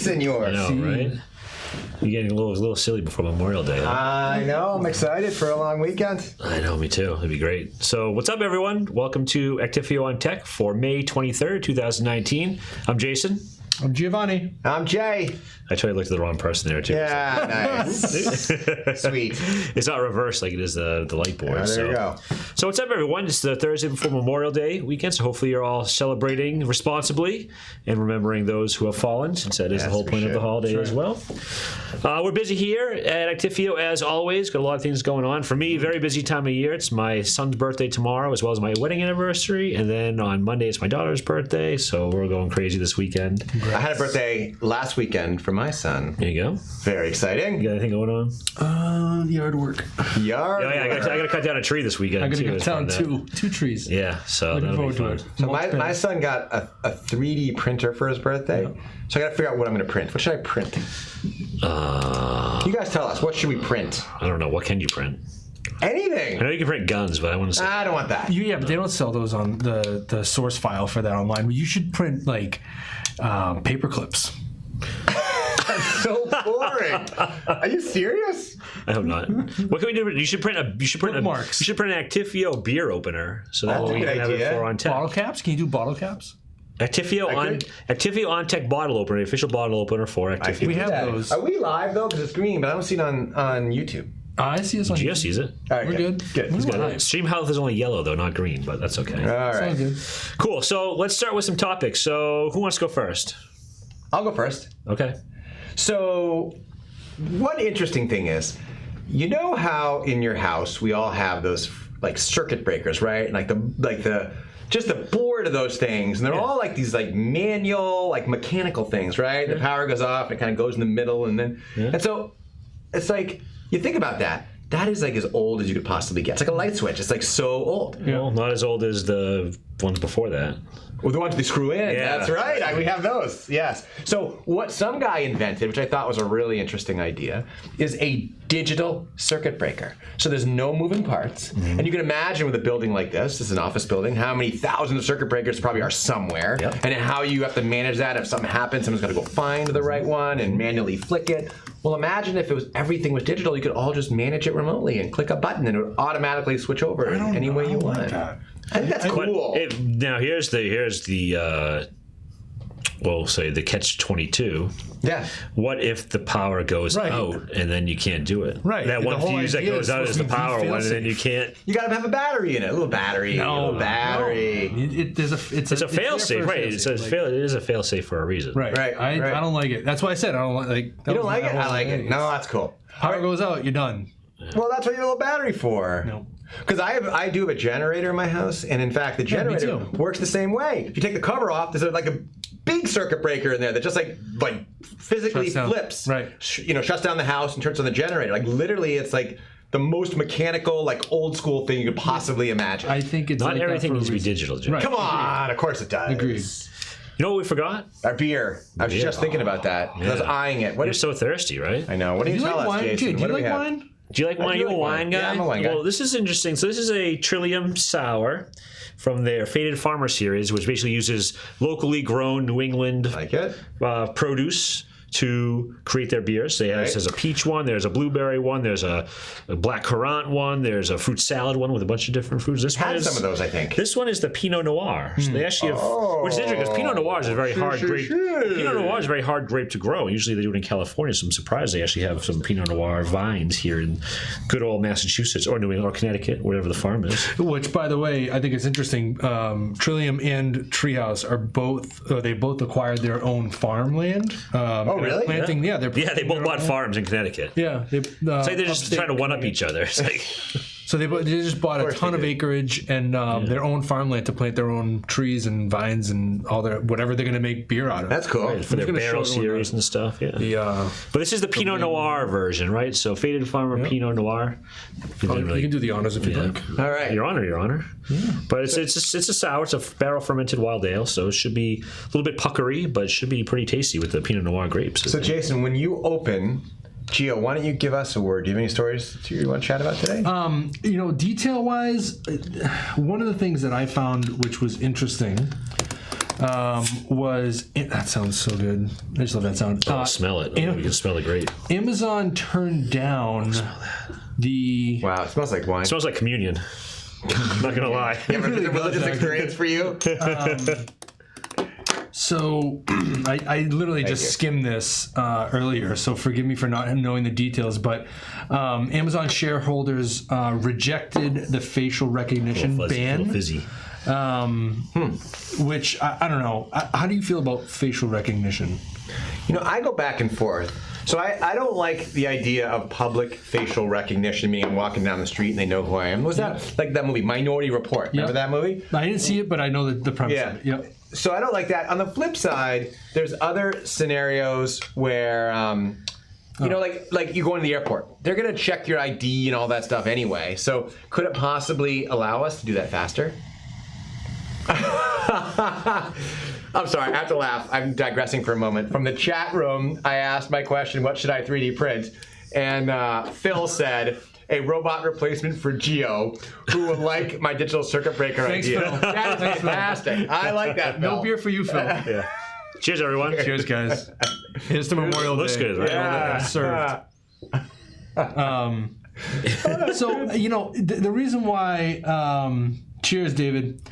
senor. I know, right? You're getting a little silly before Memorial Day. Huh? I know. I'm excited for a long weekend. I know, me too. It'd be great. So, what's up, everyone? Welcome to Actifio On-Tech for May 23rd, 2019. I'm Jason. I'm Giovanni. I'm Jay. I totally looked at the wrong person there, too. Yeah, nice. Sweet. It's not reversed like it is the light board. There you go. So what's up, everyone? It's the Thursday before Memorial Day weekend, so hopefully you're all celebrating responsibly and remembering those who have fallen, since that is the whole point of the holiday as well. We're busy here at Actifio, as always. Got a lot of things going on. For me, very busy time of year. It's my son's birthday tomorrow, as well as my wedding anniversary, and then on Monday it's my daughter's birthday, so we're going crazy this weekend. I had a birthday last weekend for my son. There you go. Very exciting. You got anything going on? Yard work. Yard. Yeah, I got to cut down a tree this weekend. I got to too, cut down two trees. Yeah, so Looking that'll be forward fun. to it. So my son got a 3D printer for his birthday. Yeah. So I got to figure out what I'm going to print. What should I print? You guys tell us. What should we print? I don't know. What can you print? Anything. I know you can print guns, but I want to say... I don't want that. Yeah, but they don't sell those on the source file for that online. You should print, like, paper clips. That's so boring. Are you serious? I hope not. What can we do? You should print an Actifio beer opener, so that way we can have it for on tap. Bottle caps? Can you do bottle caps? Actifio On-Tech bottle opener, the official bottle opener for Actifio. We have those. Are we live though? Because it's green, but I don't see it on YouTube. I see us on Gio sees it. All right, We're good. He's got it. Stream health is only yellow though, not green, but that's okay. All right. Good. Cool. So let's start with some topics. So who wants to go first? I'll go first. Okay. So, one interesting thing is, you know how in your house we all have those like circuit breakers, right? Like the just the board of those things, and they're all like these like manual, like mechanical things, right? The power goes off, it kind of goes in the middle, and then and so it's like you think about that. That is like as old as you could possibly get. It's like a light switch. It's like so old. Well, not as old as the ones before that. Well, the ones they screw in. Yeah. That's right. We have those. Yes. So what some guy invented, which I thought was a really interesting idea, is a digital circuit breaker. So there's no moving parts. And you can imagine with a building like this is an office building, how many thousands of circuit breakers probably are somewhere, and how you have to manage that. If something happens, someone's got to go find the right one and manually flick it. Well, imagine if everything was digital, you could all just manage it remotely and click a button and it would automatically switch over any way you want. I think that's cool. Now here's the we'll say the catch-22. Yeah. What if the power goes out and then you can't do it? Right. That one fuse that goes out is the power one, and then you can't. You got to have a battery in it. A little battery. No. It's a fail-safe, right? It is a fail-safe for a reason. Right. I don't like it. That's why I said I don't like. You don't like it? I like it. No, that's cool. Power goes out, you're done. Well, that's what you have a little battery for. No. Because I do have a generator in my house, and in fact, the generator works the same way. If you take the cover off, there's like a big circuit breaker in there that just like physically flips. Right. Shuts down the house and turns on the generator. Like literally, it's like the most mechanical, like old school thing you could possibly imagine. I think it's not like everything needs to be digital, Jim. Right. Come on, of course it does. Agreed. You know what we forgot? Our beer. I was just thinking about that. I was eyeing it. You're so thirsty, right? I know. What do you tell us, Jason? Do you like wine? Do you like wine? Are you a wine guy? Yeah, I'm a wine guy. Well, this is interesting. So this is a Trillium Sour from their Fated Farmer series, which basically uses locally grown New England produce to create their beers. There's a peach one, there's a blueberry one, there's a black currant one, there's a fruit salad one with a bunch of different fruits. This one had is some of those, I think. This one is the Pinot Noir. So they actually have, which is interesting because Pinot Noir is a very hard grape. Pinot Noir is a very hard grape to grow. Usually they do it in California, so I'm surprised they actually have some Pinot Noir vines here in good old Massachusetts or New England or Connecticut, wherever the farm is. Which, by the way, I think it's interesting. Trillium and Treehouse are both they both acquired their own farmland. Really? Planting, they both bought farms in Connecticut. Yeah, it's like they're just trying to one up each other. It's like so they just bought a ton of acreage and their own farmland to plant their own trees and vines and all their whatever they're going to make beer out of. That's cool. Right, for their barrel series and stuff. Yeah. But this is the Pinot Noir version, right? So Fated Farmer Pinot Noir. You can do the honors if you like. All right, Your Honor. Yeah. But it's a sour. It's a barrel-fermented wild ale, so it should be a little bit puckery, but it should be pretty tasty with the Pinot Noir grapes. So Jason, when you open, Gio, why don't you give us a word? Do you have any stories you want to chat about today? Detail-wise, one of the things that I found which was interesting that sounds so good. I just love that sound. Smell it. You can smell the grape. Amazon turned down the. Wow, it smells like wine. It smells like communion. I'm not gonna lie. You ever a religious experience for you? So I literally just skimmed this earlier, so forgive me for not knowing the details, but Amazon shareholders rejected the facial recognition ban. Fizzy. Which, I don't know. How do you feel about facial recognition? I go back and forth. So I don't like the idea of public facial recognition, meaning I'm walking down the street and they know who I am. Was that like that movie, Minority Report? Remember that movie? I didn't see it, but I know the premise of it. Yep. So I don't like that. On the flip side, there's other scenarios where, like you go into the airport. They're going to check your ID and all that stuff anyway. So could it possibly allow us to do that faster? I'm sorry, I have to laugh. I'm digressing for a moment. From the chat room, I asked my question, what should I 3D print? And Phil said, a robot replacement for Geo, who will like my digital circuit breaker idea. Phil. That's fantastic. I like that, Phil. No beer for you, Phil. Yeah. Cheers, everyone. Cheers, guys. Here's to Memorial Day. Looks good, right? Yeah. Served. So, the reason why... cheers, David.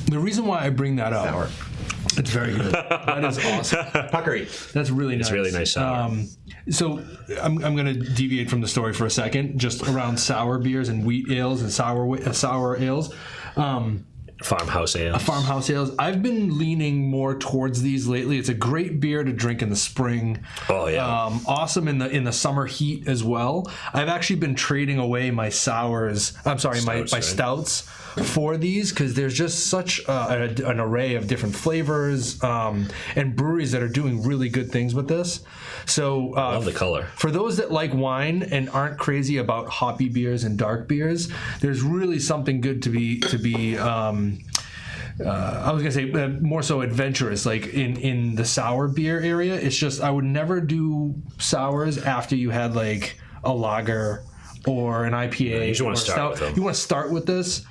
The reason why I bring that up, Sour. it's very good. That is awesome. Puckery. That's really nice. It's really nice sour. So I'm going to deviate from the story for a second, just around sour beers and wheat ales and sour ales. Farmhouse ales. Farmhouse ales. I've been leaning more towards these lately. It's a great beer to drink in the spring. Oh yeah. Awesome in the summer heat as well. I've actually been trading away my sours. I'm sorry, my stouts for these because there's just such an array of different flavors and breweries that are doing really good things with this. So love the color. For those that like wine and aren't crazy about hoppy beers and dark beers, there's really something good to be. I was gonna say more so adventurous, like in the sour beer area. It's just I would never do sours after you had like a lager or an IPA. You just want to start with them. You want to start with this.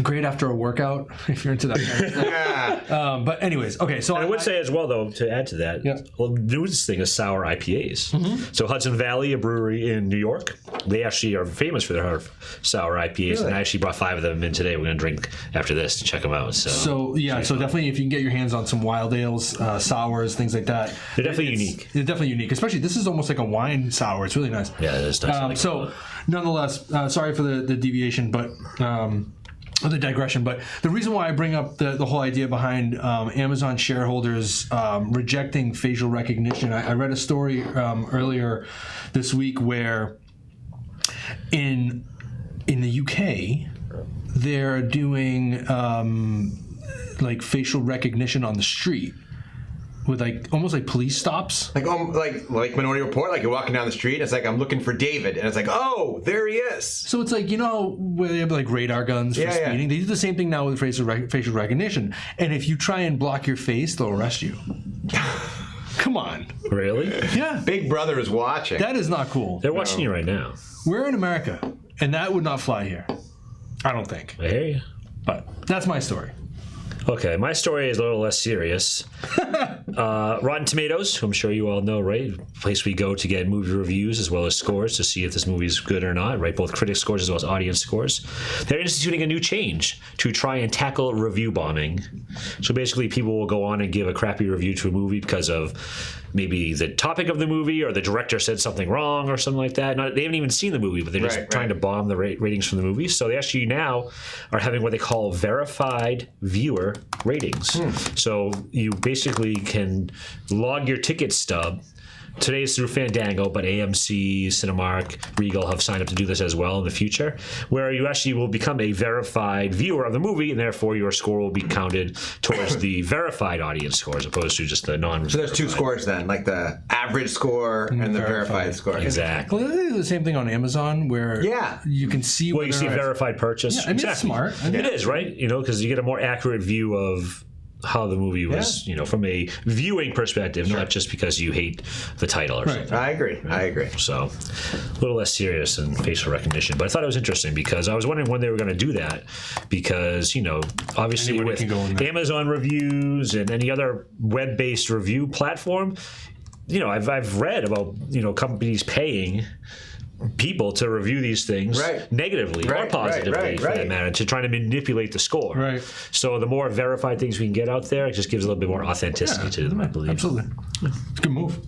Great after a workout if you're into that kind of thing. But anyways, okay. So I would say as well, though, to add to that, well, the newest thing is sour IPAs. Mm-hmm. So Hudson Valley, a brewery in New York, they actually are famous for their sour IPAs, really? And I actually brought 5 of them in today. We're going to drink after this to check them out. So definitely if you can get your hands on some wild ales, sours, things like that. They're definitely unique. They're definitely unique. Especially, this is almost like a wine sour. It's really nice. Yeah, it is nice. Nonetheless, sorry for the deviation, but... the digression, but the reason why I bring up the whole idea behind Amazon shareholders rejecting facial recognition, I read a story earlier this week where in the UK they're doing like facial recognition on the street. With almost like police stops, like Minority Report. Like you're walking down the street, and it's like I'm looking for David, and it's like, oh, there he is. So it's like where they have like radar guns for speeding. They do the same thing now with facial recognition. And if you try and block your face, they'll arrest you. Come on. Really? Yeah. Big Brother is watching. That is not cool. They're watching you right now. We're in America, and that would not fly here. I don't think. I hear you. But that's my story. Okay, my story is a little less serious. Rotten Tomatoes, who I'm sure you all know, right? Place we go to get movie reviews as well as scores to see if this movie is good or not, right? Both critic scores as well as audience scores. They're instituting a new change to try and tackle review bombing. So basically, people will go on and give a crappy review to a movie because of maybe the topic of the movie or the director said something wrong or something like that. They haven't even seen the movie, but they're just trying to bomb the ratings from the movie. So they actually now are having what they call verified viewer ratings. So you basically can log your ticket stub. Today's through Fandango, but AMC, Cinemark, Regal have signed up to do this as well in the future, where you actually will become a verified viewer of the movie, and therefore your score will be counted towards the verified audience score as opposed to just the non-verified. So there's 2 scores then, like the average score and the verified score. Exactly. Well, they do the same thing on Amazon where you can see you see verified purchase. Yeah, I mean, it's smart. It is, right? Because you get a more accurate view of how the movie was, from a viewing perspective, not just because you hate the title or something. I agree. So a little less serious than facial recognition. But I thought it was interesting because I was wondering when they were going to do that because, obviously Anybody with Amazon reviews and any other web-based review platform, I've read about, companies paying people to review these things negatively or positively for that matter, to try to manipulate the score. Right. So the more verified things we can get out there, it just gives a little bit more authenticity to them, I believe. Absolutely. It's a good move.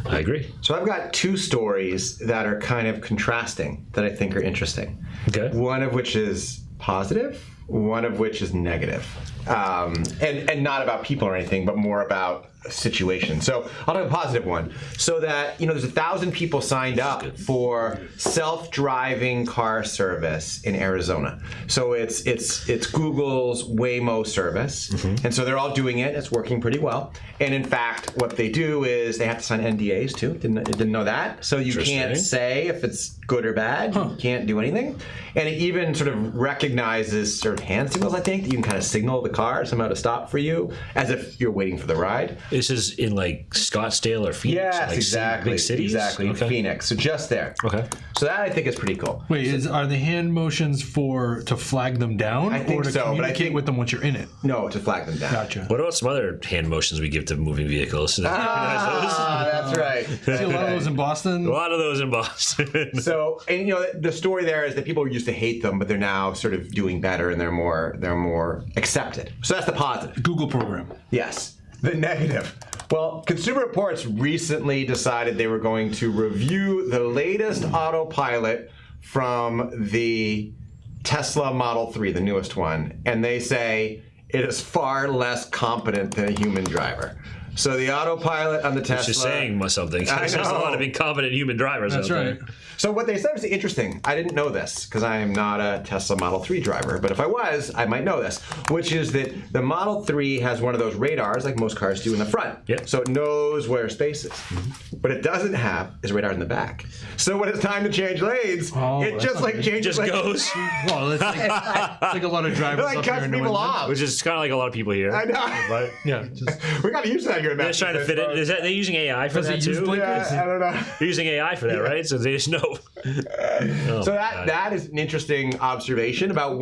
I agree. So I've got two stories that are kind of contrasting that I think are interesting. Okay. One of which is positive, one of which is negative. And not about people or anything, but more about a situation. So I'll take a positive one. So that, there's 1,000 people signed up for self-driving car service in Arizona. So it's Google's Waymo service. And so they're all doing it. It's working pretty well. And in fact, what they do is they have to sign NDAs too. Didn't know that. So you can't say if it's good or bad. You can't do anything. And it even sort of recognizes sort of hand signals, I think, that you can kind of signal the car somehow to stop for you as if you're waiting for the ride. This is in like Scottsdale or Phoenix? Yes, like exactly. Big cities? Exactly, in Phoenix. So just there. Okay. So that I think is pretty cool. Wait, are the hand motions to flag them down? I think or to so, but I communicate think with them once you're in it? No, to flag them down. Gotcha. What about some other hand motions we give to moving vehicles? That's right. See a lot of those in Boston? A lot of those in Boston. So, and the story there is that people used to hate them, but they're now sort of doing better and they're more accepted. So that's the positive. Google program. Yes. The negative. Well, Consumer Reports recently decided they were going to review the latest autopilot from the Tesla Model 3, the newest one, and they say it is far less competent than a human driver. So the autopilot on the Tesla... Which is saying something. There's a lot of incompetent human drivers out there. That's right. So what they said was interesting. I didn't know this because I am not a Tesla Model 3 driver, but if I was, I might know this, which is that the Model 3 has one of those radars like most cars do in the front. Yep. So it knows where space is. What it doesn't have is a radar in the back. So when it's time to change lanes, it just like changes Just goes. Well, it's like a lot of drivers It like up cuts here in New people England. off. Which is kind of like a lot of people here. I know. But Yeah. We got to use that here in they're just trying to fit it. Is that they're using AI for that too? Yeah, I don't know. They're using AI for that, right? So they just know. Oh, So that is an interesting observation about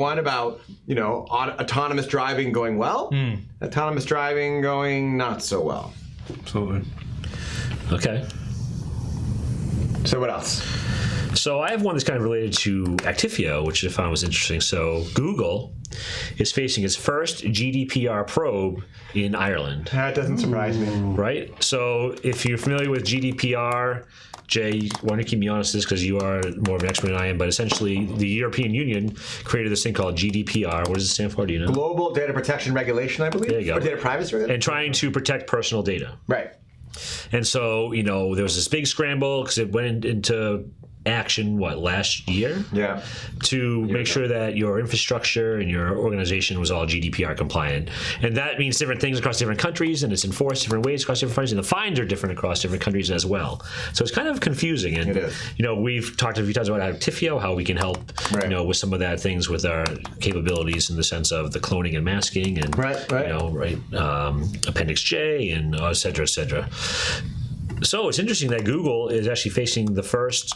autonomous driving going well, autonomous driving going not so well. Absolutely. Okay. So what else? So I have one that's kind of related to Actifio, which I found was interesting. So Google is facing its first GDPR probe in Ireland. That doesn't surprise me. Right? So if you're familiar with GDPR, Jay, why don't you keep me honest with this because you are more of an expert than I am, but essentially the European Union created this thing called GDPR. What does it stand for? Do you know? Global Data Protection Regulation, I believe. There you go. Or Data Privacy Regulation. And trying to protect personal data. Right. And so, there was this big scramble because it went into action, last year? Yeah. To make sure that your infrastructure and your organization was all GDPR compliant. And that means different things across different countries, and it's enforced different ways across different countries, and the fines are different across different countries as well. So it's kind of confusing. And, it is. We've talked a few times about Actifio, how we can help, with some of that things with our capabilities in the sense of the cloning and masking and, Appendix J and et cetera, et cetera. So it's interesting that Google is actually facing the first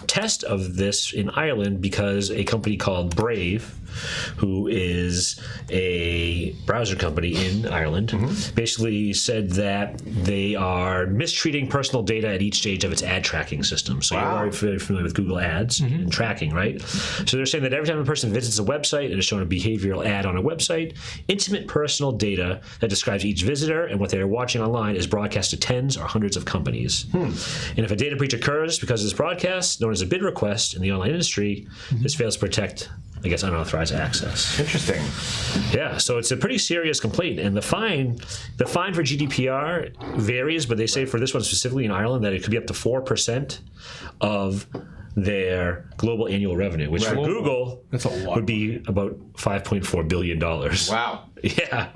test of this in Ireland because a company called Brave, who is a browser company in Ireland, basically said that they are mistreating personal data at each stage of its ad tracking system. So you're already very familiar with Google Ads and tracking, right? So they're saying that every time a person visits a website and is shown a behavioral ad on a website, intimate personal data that describes each visitor and what they are watching online is broadcast to tens or hundreds of companies. And if a data breach occurs because of this broadcast, known as a bid request in the online industry, this fails to protect, unauthorized access. Interesting. Yeah, so it's a pretty serious complaint, and the fine for GDPR varies, but they say for this one specifically in Ireland that it could be up to 4% of their global annual revenue, which for Google would be about $5.4 billion. Wow. Yeah.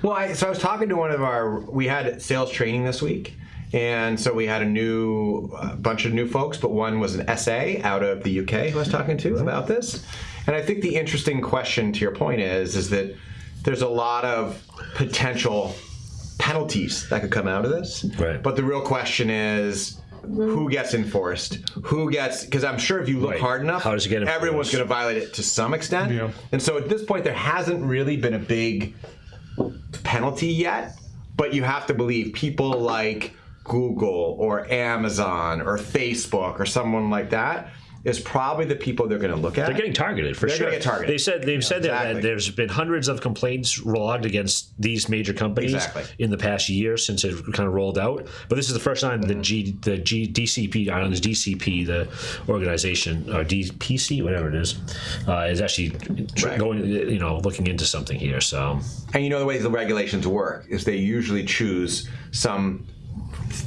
Well, so I was talking to we had sales training this week. And so we had a bunch of new folks, but one was an SA out of the UK who I was talking to about this. And I think the interesting question to your point is that there's a lot of potential penalties that could come out of this. Right. But the real question is, who gets enforced? Who gets? Because I'm sure if you look hard enough, how does it get enforced? Everyone's going to violate it to some extent. Yeah. And so at this point, there hasn't really been a big penalty yet. But you have to believe people like Google or Amazon or Facebook or someone like that is probably the people they're going to look at. They're getting targeted for They're sure. going to get targeted. They've said exactly. that there's been hundreds of complaints logged against these major companies in the past year since it kind of rolled out. But this is the first time the DCP, Ireland's DCP, the organization, or DPC, whatever it is actually going, looking into something here. So, and you know the way the regulations work is they usually choose some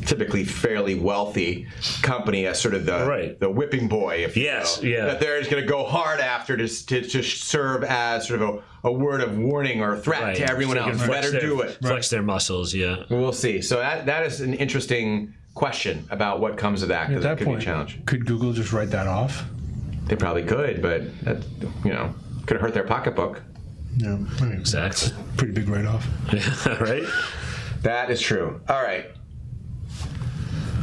typically fairly wealthy company as sort of the whipping boy, if you will, that they're just going to go hard after to serve as sort of a word of warning or threat to everyone else. Better do it. Flex their muscles, yeah. We'll see. So that is an interesting question about what comes of that, because that could be a challenge. Could Google just write that off? They probably could, but that, could hurt their pocketbook. Yeah, exactly. Pretty big write-off. Right? That is true. All right.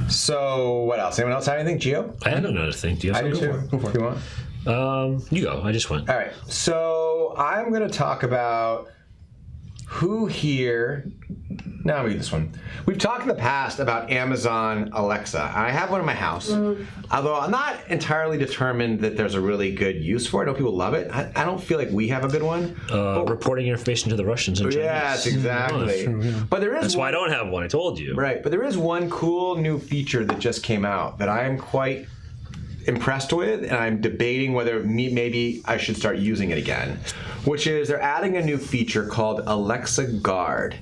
So what else? Anyone else have anything? Gio? I don't know another thing. Do you have I do something? too. Go for it. You want? You go. I just went. All right. So I'm going to talk about who here. No, I'll read this one. We've talked in the past about Amazon Alexa. I have one in my house, although I'm not entirely determined that there's a really good use for it. I know people love it. I don't feel like we have a good one. Reporting information to the Russians and Chinese. Yes, exactly. True, yeah. But there is That's why I don't have one. I told you. Right, but there is one cool new feature that just came out that I am quite impressed with, and I'm debating whether maybe I should start using it again, which is they're adding a new feature called Alexa Guard.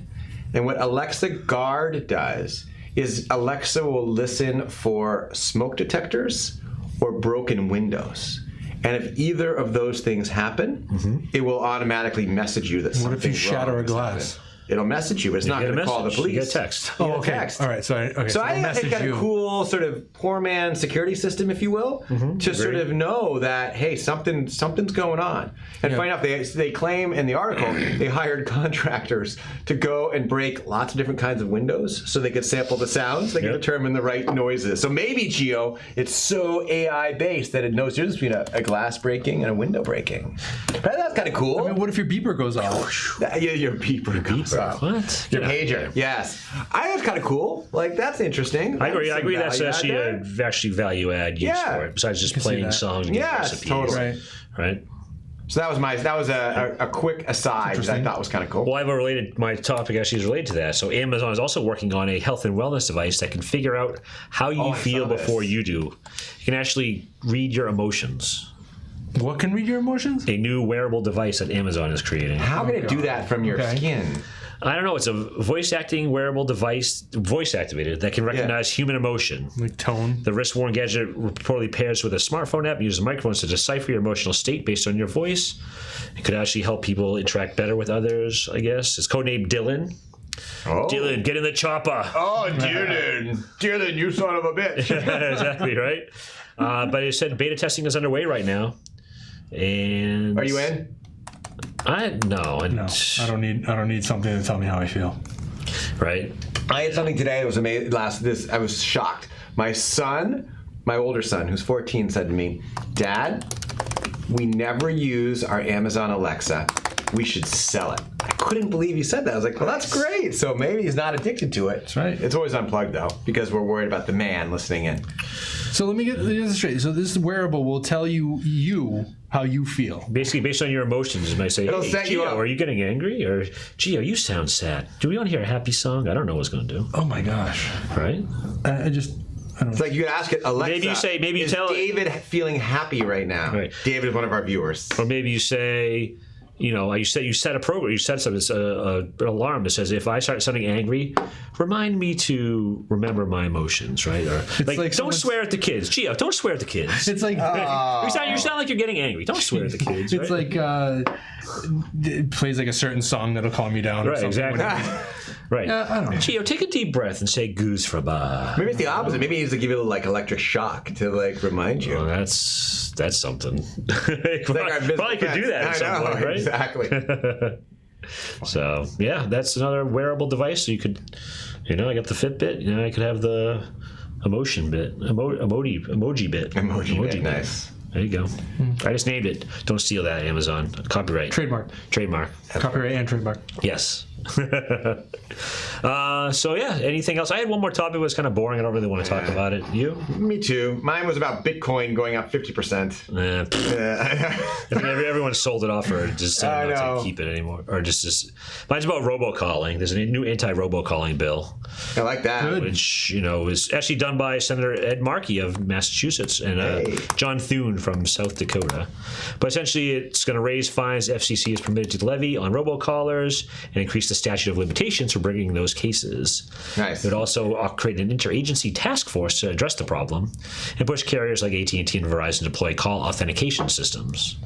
And what Alexa Guard does is Alexa will listen for smoke detectors or broken windows. And if either of those things happen, it will automatically message you that something's wrong. What if you shatter a glass? It'll message you, but it's not going to call the police. You get a text. Oh, okay. Text. All right. So I think it's got a cool sort of poor man security system, if you will, to sort of know that, hey, something's going on. And funny enough, they claim in the article they hired contractors to go and break lots of different kinds of windows so they could sample the sounds. They could determine the right noises. So maybe, Gio, it's so AI based that it knows the difference between a glass breaking and a window breaking. But that's kind of cool. I mean, what if your beeper goes off? Your beeper goes off. What? Your pager, yes. I think it's kind of cool. Like, that's interesting. I agree. That's actually value add use for it, besides just playing songs and recipes. Totally. Right. So that was a quick aside that I thought was kind of cool. Well, my topic actually is related to that. So Amazon is also working on a health and wellness device that can figure out how you feel before you do. You can actually read your emotions. What can read your emotions? A new wearable device that Amazon is creating. How can it do that from your skin? I don't know. It's a voice-acting wearable device, voice-activated, that can recognize human emotion. Like tone? The wrist-worn gadget reportedly pairs with a smartphone app and uses microphones to decipher your emotional state based on your voice. It could actually help people interact better with others, I guess. It's codenamed Dylan. Oh. Dylan, get in the chopper. Oh, Dylan, you son of a bitch. Exactly, right? But it said beta testing is underway right now. And are you in? No, I don't need something to tell me how I feel. Right. I had something today that was amazing. I was shocked. My older son, who's 14, said to me, "Dad, we never use our Amazon Alexa. We should sell it." I couldn't believe he said that. I was like, well, that's great. So maybe he's not addicted to it. That's right. It's always unplugged, though, because we're worried about the man listening in. So let me get this straight. So this wearable will tell you how you feel. Basically, based on your emotions, it might say, it'll set you up. Are you getting angry? Or, Gio, you sound sad. Do we want to hear a happy song? I don't know what it's going to do. Oh, my gosh. Right? I don't know. It's like you could ask it, Alexa, maybe you tell David feeling happy right now? Right. David is one of our viewers. Or maybe you say, you set a program, you set something, an alarm that says, if I start sounding angry, remind me to remember my emotions, right? Or like don't swear at the kids. Gio, don't swear at the kids. It's like you sound like you're getting angry. Don't swear at the kids. It's right? like it plays like a certain song that'll calm you down. Right, or something. exactly. Right. I don't know. Gio, take a deep breath and say goose for ba. Maybe it's the opposite. Maybe he needs to give you a little electric shock to remind you. Well, that's something. Probably could do that at some point, right? Exactly. So yeah, that's another wearable device. So you could, I got the Fitbit. I could have the emotion bit, emoji bit. Emoji bit, nice. There you go. I just named it. Don't steal that, Amazon. Copyright. Trademark. Copyright and trademark. Yes. So yeah, anything else? I had one more topic. It was kind of boring. I don't really want to talk about it. You? Me too. Mine was about Bitcoin going up 50%. I mean, everyone sold it off or just decided not to keep it anymore. Or just mine's about robocalling. There's a new anti-robocalling bill. I like that. Which, is actually done by Senator Ed Markey of Massachusetts and John Thune from South Dakota. But essentially, it's going to raise fines FCC is permitted to levy on robocallers and increase the statute of limitations for bringing those cases. Nice. It would also create an interagency task force to address the problem and push carriers like AT&T and Verizon to deploy call authentication systems.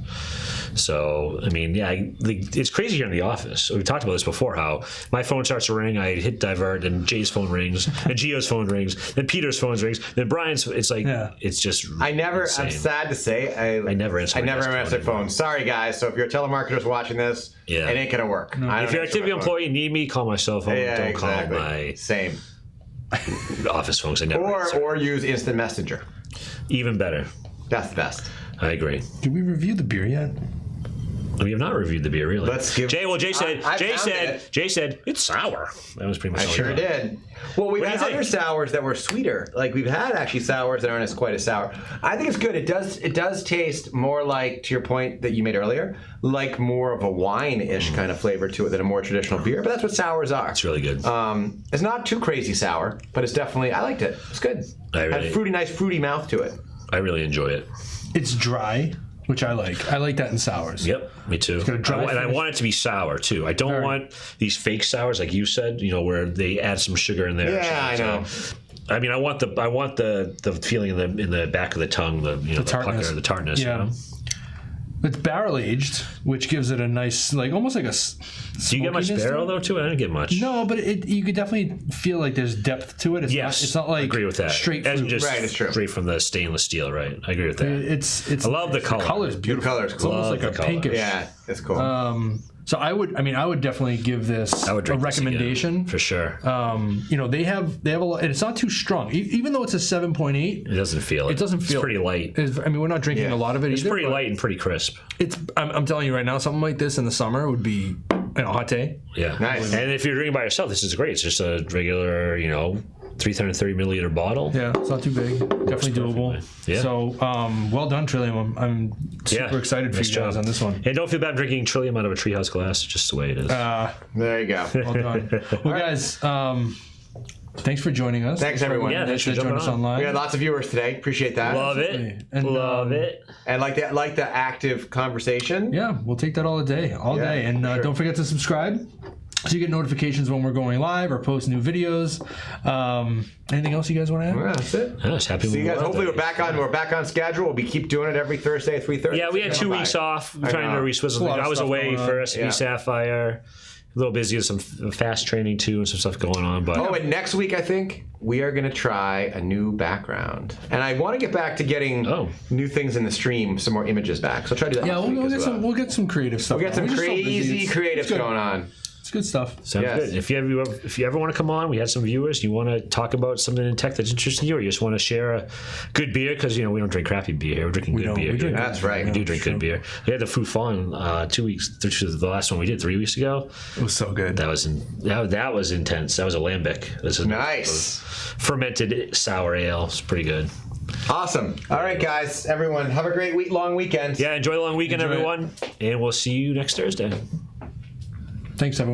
So, I mean, it's crazy here in the office. We talked about this before, how my phone starts to ring, I hit divert, and Jay's phone rings, and Gio's phone rings, then Peter's phone rings, then Brian's. It's like, it's just insane. I'm sad to say, I never answer my phone. Sorry, guys. So if you're telemarketers watching this, it ain't going to work. No. If you're an Actifio employee and need me, call my cell phone. Don't call my office phone. I never or use Instant Messenger. Even better. That's the best. I agree. Did we review the beer yet? We have not reviewed the beer, really. Let's give. Jay said it's sour. That was pretty much. I sure did. Well, we've had other sours that were sweeter. Like we've had actually sours that aren't quite as sour. I think it's good. It does taste more like, to your point that you made earlier, like more of a wine-ish kind of flavor to it than a more traditional beer. But that's what sours are. It's really good. It's not too crazy sour, but it's definitely. I liked it. It's good. Had nice fruity mouth to it. I really enjoy it. It's dry, which I like. I like that in sours. Yep, me too. I want it to be sour too. I don't want these fake sours like you said. Where they add some sugar in there. Yeah, I know. I mean, I want the feeling in the back of the tongue, the tartness. The tartness. Yeah. It's barrel aged, which gives it a nice, almost like a. Do you get much barrel though too? I didn't get much. No, but you could definitely feel like there's depth to it. It's not like. I agree with that. Straight fruit. It's true. Straight from the stainless steel, right? I agree with that. It's. I love the color. The color's beautiful. The color's cool. It's almost like a pinkish. Yeah, it's cool. So I would definitely give this a recommendation for sure. They have a lot, and it's not too strong. Even though it's a 7.8, it doesn't feel it. It doesn't feel. It's pretty light. We're not drinking a lot of it. It's pretty light and pretty crisp. I'm telling you right now, something like this in the summer would be a hot day. Yeah, nice. And if you're drinking by yourself, this is great. It's just a regular, 330 milliliter bottle. Yeah, it's not too big. Definitely doable. Yeah. So, well done, Trillium. I'm super excited for you guys on this one. And don't feel bad drinking Trillium out of a treehouse glass. Just the way it is. There you go. Well done. Well, guys, thanks for joining us. Thanks, everyone. Yeah, thanks for joining us online. We had lots of viewers today. Appreciate that. Love it. And, Love it. And like the active conversation. Yeah, we'll take that all day. And don't forget to subscribe, so you get notifications when we're going live or post new videos. Anything else you guys want to add? Well, that's it. I was happy. See you guys. Hopefully we're back on schedule. We keep doing it every Thursday, 3:30. Yeah, we had 2 weeks off. We're trying to reswizzle things. I was away for SB Sapphire. A little busy with some fast training too and some stuff going on. But and next week I think we are going to try a new background, and I want to get back to getting new things in the stream, some more images back. So I'll try to do that. Yeah, we'll get some creative stuff. We'll get some crazy creatives going on. It's good stuff. Sounds good. If you ever want to come on, we had some viewers. You want to talk about something in tech that's interesting to you, or you just want to share a good beer because we don't drink crappy beer here. We're drinking good beer. That's right. We do drink good beer. We had the Food Fawn 2 weeks. The last one we did 3 weeks ago. It was so good. That was intense. That was a lambic. This is nice. Fermented sour ale. It's pretty good. Awesome. All right, guys. Everyone, have a great long weekend. Yeah, enjoy the long weekend, everyone. And we'll see you next Thursday. Thanks, everyone.